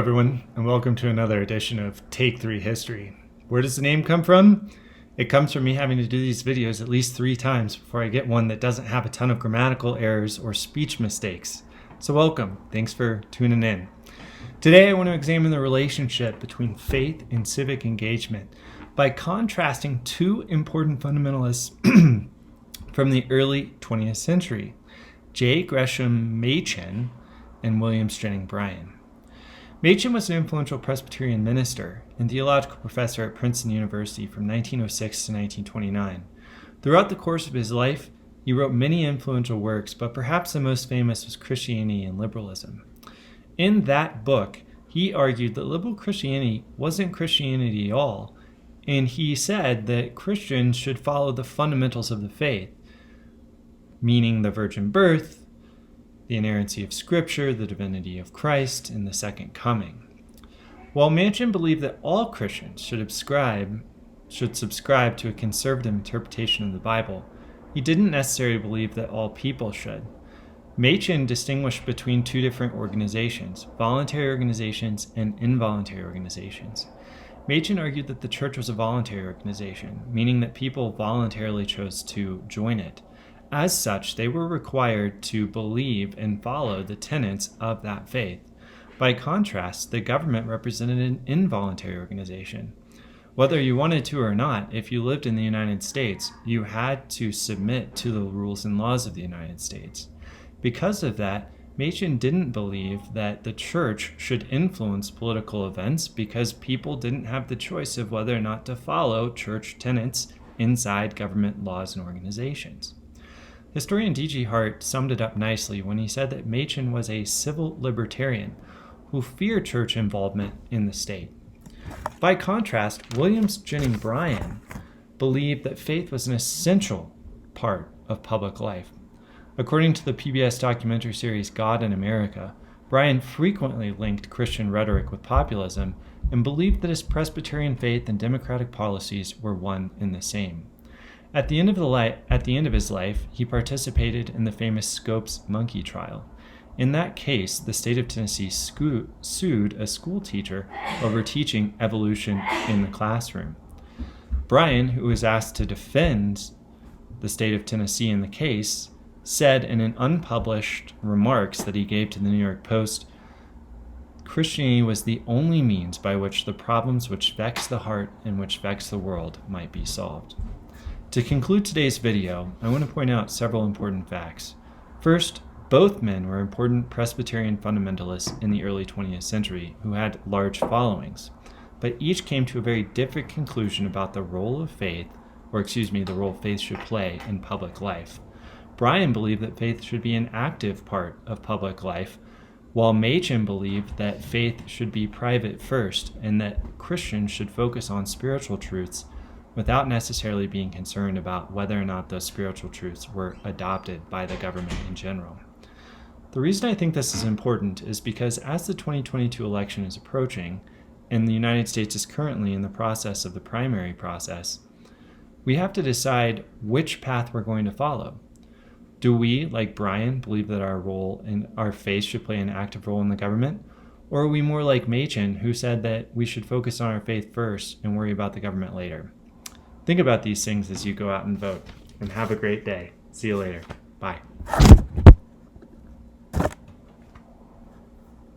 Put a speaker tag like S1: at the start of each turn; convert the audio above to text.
S1: everyone, and welcome to another edition of Take 3 History. Where does the name come from? It comes from me having to do these videos at least 3 times before I get one that doesn't have a ton of grammatical errors or speech mistakes. So welcome. Thanks for tuning in. Today I want to examine the relationship between faith and civic engagement by contrasting 2 important fundamentalists from the early 20th century, J. Gresham Machin and William Bryan. Machin was an influential Presbyterian minister and theological professor at Princeton University from 1906 to 1929. Throughout the course of his life, he wrote many influential works, but perhaps the most famous was Christianity and Liberalism. In that book, he argued that liberal Christianity wasn't Christianity at all, and he said that Christians should follow the fundamentals of the faith, meaning the virgin birth, the inerrancy of Scripture, the divinity of Christ, and the second coming. While Machin believed that all Christians should subscribe to a conservative interpretation of the Bible, he didn't necessarily believe that all people should. Machin distinguished between 2 different organizations, voluntary organizations and involuntary organizations. Machin argued that the church was a voluntary organization, meaning that people voluntarily chose to join it. As such, they were required to believe and follow the tenets of that faith. By contrast, the government represented an involuntary organization. Whether you wanted to or not, if you lived in the United States, you had to submit to the rules and laws of the United States. Because of that, Machin didn't believe that the church should influence political events because people didn't have the choice of whether or not to follow church tenets inside government laws and organizations. Historian D.G. Hart summed it up nicely when he said that Machin was a civil libertarian who feared church involvement in the state. By contrast, William Bryan believed that faith was an essential part of public life. According to the PBS documentary series God in America, Bryan frequently linked Christian rhetoric with populism and believed that his Presbyterian faith and democratic policies were one and the same. At the end of his life, he participated in the famous Scopes monkey trial. In that case, the state of Tennessee sued a school teacher over teaching evolution in the classroom. Bryan, who was asked to defend the state of Tennessee in the case, said in an unpublished remarks that he gave to the New York Post, Christianity was the only means by which the problems which vex the heart and which vex the world might be solved. To conclude today's video, I want to point out several important facts. First, both men were important Presbyterian fundamentalists in the early 20th century who had large followings, but each came to a very different conclusion about the role faith should play in public life. Bryan believed that faith should be an active part of public life, while Machin believed that faith should be private first and that Christians should focus on spiritual truths without necessarily being concerned about whether or not those spiritual truths were adopted by the government in general. The reason I think this is important is because as the 2022 election is approaching, and the United States is currently in the process of the primary process, we have to decide which path we're going to follow. Do we, like Bryan, believe that our faith should play an active role in the government? Or are we more like Machin, who said that we should focus on our faith first and worry about the government later? Think about these things as you go out and vote, and have a great day. See you later. Bye.